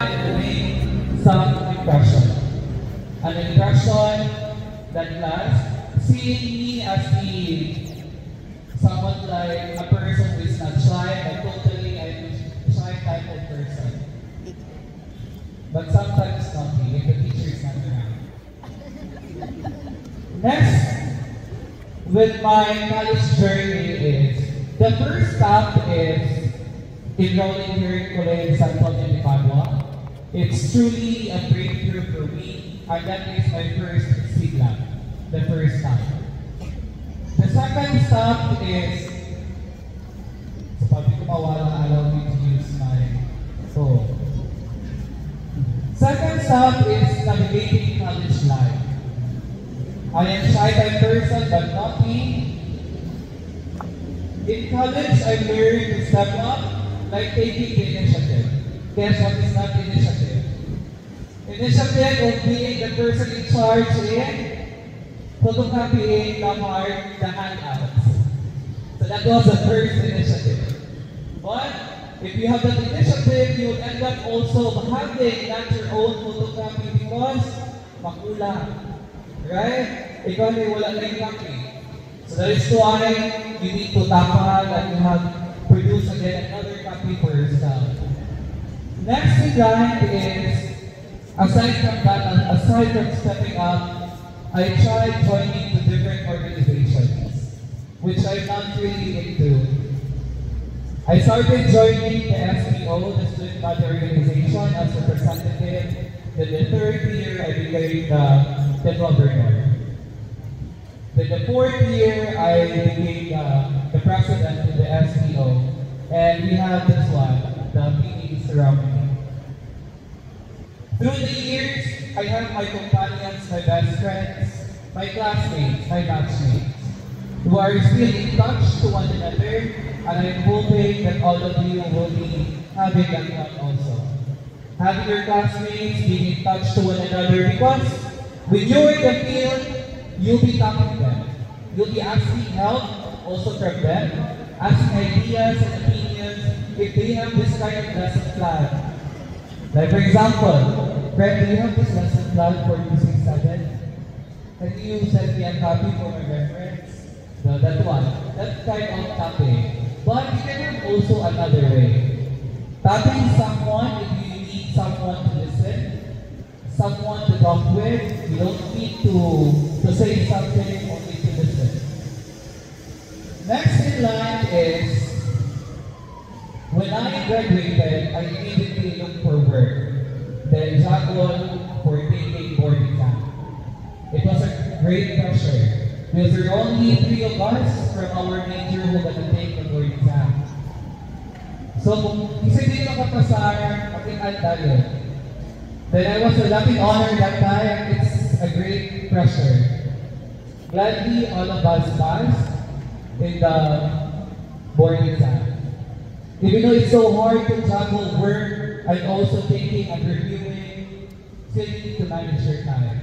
Some impression. An impression that lasts, seeing me as the somewhat like a person who is not shy, but totally I'm a shy type of person. But sometimes not me, if the teacher is not around. Next, with my college journey is, the first stop is enrolling here in Colegio San Antonio de Padua. It's truly a breakthrough for me, and that is my first SIGLA, the first time. The second stop is, so sabi ko mawala, allow me to use my phone. Second stop is navigating college life. I am shy type person, but not me. In college, I learned to step up, like taking the initiative. Guess what is not initiative? Initiative of being the person in charge in photocopying the handouts. So that was the first initiative. But if you have that initiative, you will end up also having not your own photocopy because makula. Right? Ikaw na wala na yung copy. So that is why you need to tapag and you have produce again another copy for yourself. Next in line is, aside from stepping up, I tried joining the different organizations, which I'm not really into. I started joining the SBO, the Student Body Organization, as a representative. Then the third year, I became the governor. Then the fourth year, I became the president of the SBO. And we have this one, the meetings surrounding me. Through the years, I have my companions, my best friends, my classmates, my batchmates, who are still in touch to one another, and I'm hoping that all of you will be having that one also. Having your classmates, being in touch to one another, because when you're in the field, you'll be talking to them. You'll be asking help also from them, asking ideas and opinions if they have this kind of lesson plan. Like for example, Fred, do you have this lesson plan for using 7? Can you send me a copy for my reference? No, that one. That kind of tapping. But you can have also another way. Tapping someone if you need someone to listen, someone to talk with. You don't need to say something, only to listen. Next in line is, when I graduated, I immediately looked for work. Then juggled for taking board exam. It was a great pressure because there are only 3 of us from our major who are going to take the board exam. So kung isa din makapasar, makikan tayo. Then I was a lucky honor that time. It's a great pressure. Gladly, all of us passed in the board exam. Even though it's so hard to juggle work and also taking and reviewing, still you need to manage your time.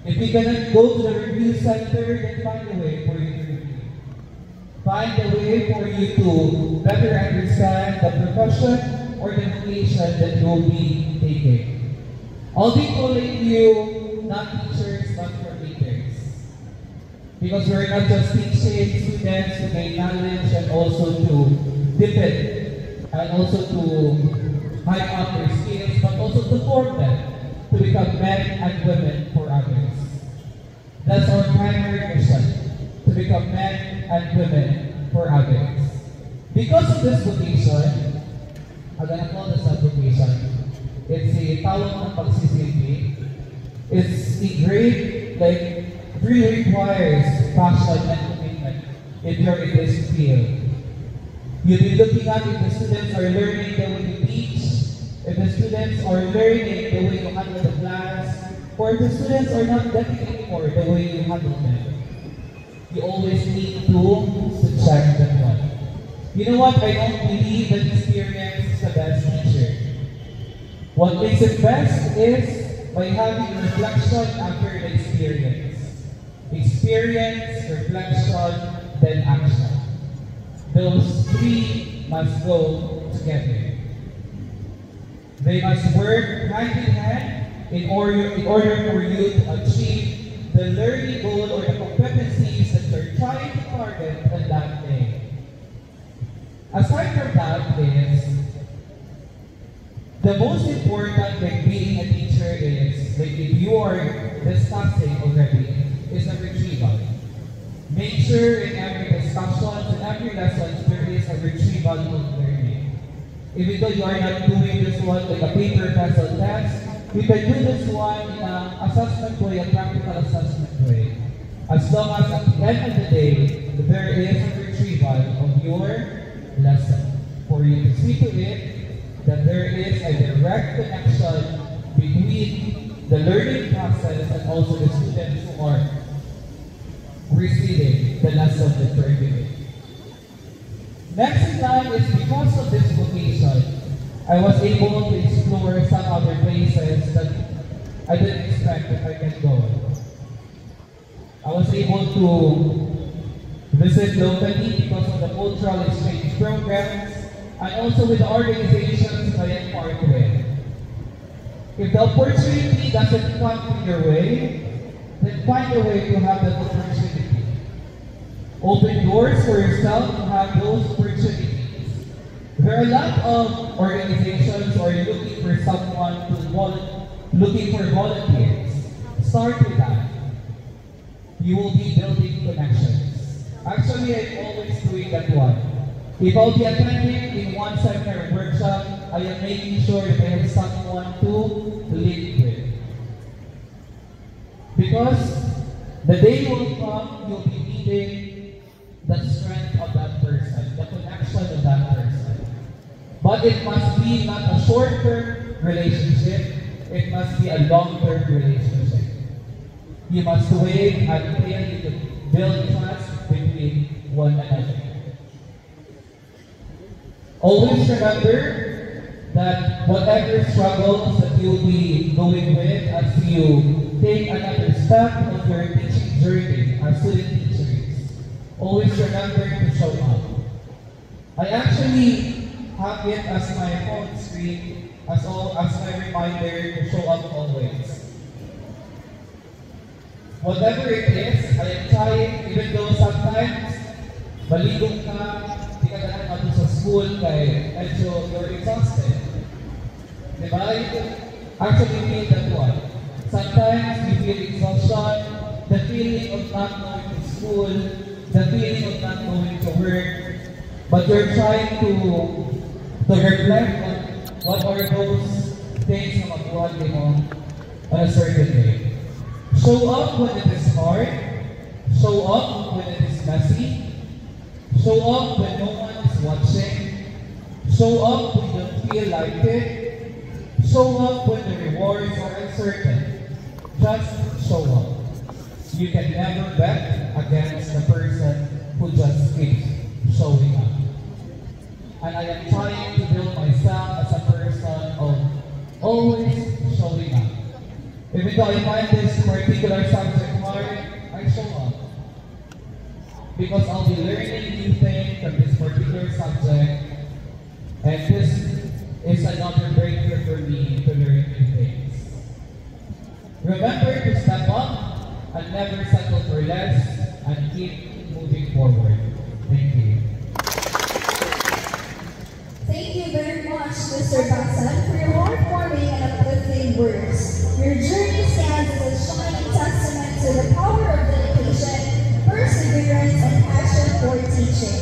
If you cannot go to the review center, then find a way for you to review. Find a way for you to better understand the profession or the vocation that you'll be taking. I'll be calling you not teachers, but formators. Because we're not just teaching students to gain knowledge and also to deepen and also to high up their skills, but also to form them to become men and women for others. That's our primary mission, to become men and women for others. Because of this vocation, I'm gonna call this a vocation. It's a tawag ng pagsisilbi. It's a great, like, really requires passion and commitment if you're in this field. You'll be looking at if the students are learning the way you teach, if the students are learning the way you handle the class, or if the students are not getting anymore the way you handle them. You always need to check that one. You know what? I don't believe that experience is the best teacher. What makes it best is by having reflection after the experience. Experience, reflection, then action. Those 3 must go together. They must work hand in hand in order for you to achieve the learning goal or the competencies that you're trying to target on that day. Aside from that is, the most important like being a teacher is, like if you are discussing already, is the retrieval. Make sure in every discussion, in every lesson, there is a retrieval of learning. Even though you are not doing this one like a paper test or test, you can do this one in an assessment way, a practical assessment way. As long as at the end of the day, there is a retrieval of your lesson. For you to see to it that there is a direct connection between the learning process and also the students who are receiving the lesson that you're giving. Next in line is, because of this vocation, I was able to explore some other places that I didn't expect that I can go. I was able to visit locally because of the cultural exchange programs and also with the organizations I am part with. If the opportunity doesn't come your way, then find a way to have that opportunity. Open doors for yourself to have those opportunities. There are a lot of organizations who are looking for someone looking for volunteers. Start with that. You will be building connections. Actually, I'm always doing that one. If I'll be attending in one seminar or workshop, I am making sure that I have someone to link with. Because the day will come, you'll be needing the strength of that person, the connection of that person. But it must be not a short-term relationship, it must be a long-term relationship. You must wait until you can build trust between one another. Always remember that whatever struggles that you'll be going with as you take another step of your teaching journey as student teachers, always remember to show up. I actually have it as my phone screen as my reminder to show up always. Whatever it is, I am trying, even though sometimes maligong ka, di ka na sa school kaya medyo you're exhausted. Diba? You actually feel that one. Sometimes you feel exhaustion, the feeling of not going to school, the feeling of not going to work, but you're trying to reflect on what are those things na mabuhat mo on a certain day. Show up when it is hard. Show up when it is messy. Show up when no one is watching. Show up when you don't feel like it. Show up when the rewards are uncertain. Just show up. You can never bet against the person who just keeps showing up. And I am trying to build myself as a person of always showing up. Even though I find this particular subject hard, I show up. Because I'll be learning new things from this particular subject, and this is another breakthrough for me to learn new things. Remember to step up and never settle for less and keep moving forward. Thank you. Thank you very much, Mr. Baksan, for your heartwarming and uplifting words. Your journey stands as a shining testament to the power of dedication, perseverance, and passion for teaching.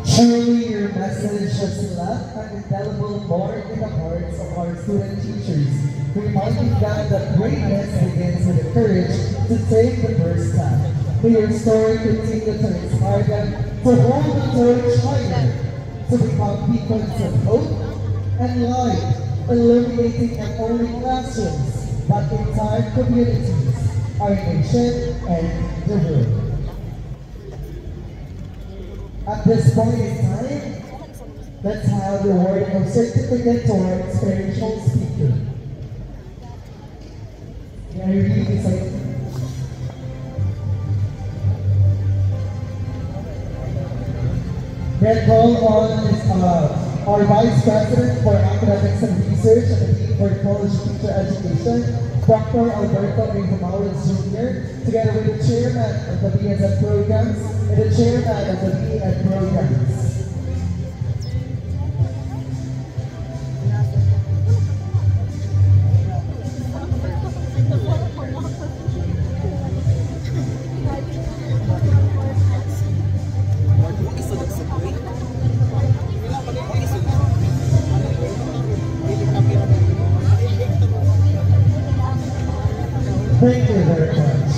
Surely your message has left an indelible mark in the hearts of our student teachers, reminding them that greatness begins with the courage to take the first step. May your story continue to inspire them to hold the torch higher, to become beacons of hope and light, illuminating not only classrooms, but entire communities, our nation, and the world. At this point in time, let's have the awarding of certificate to our inspirational speaker. May I read this item? Red call on is our Vice President for Academics and Research and the Dean for College Teacher Education, Dr. Alberto A. Romales Jr., together with the Chairman of the BSN Programs and the Chairman of the BEd Programs. Thank you very much.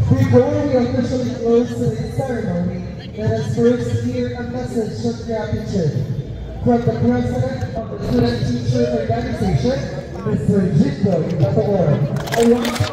Before we officially close today's ceremony, let us first hear a message of gratitude from the President of the Student Teacher Organization, Mr. Jindo Ibatawar.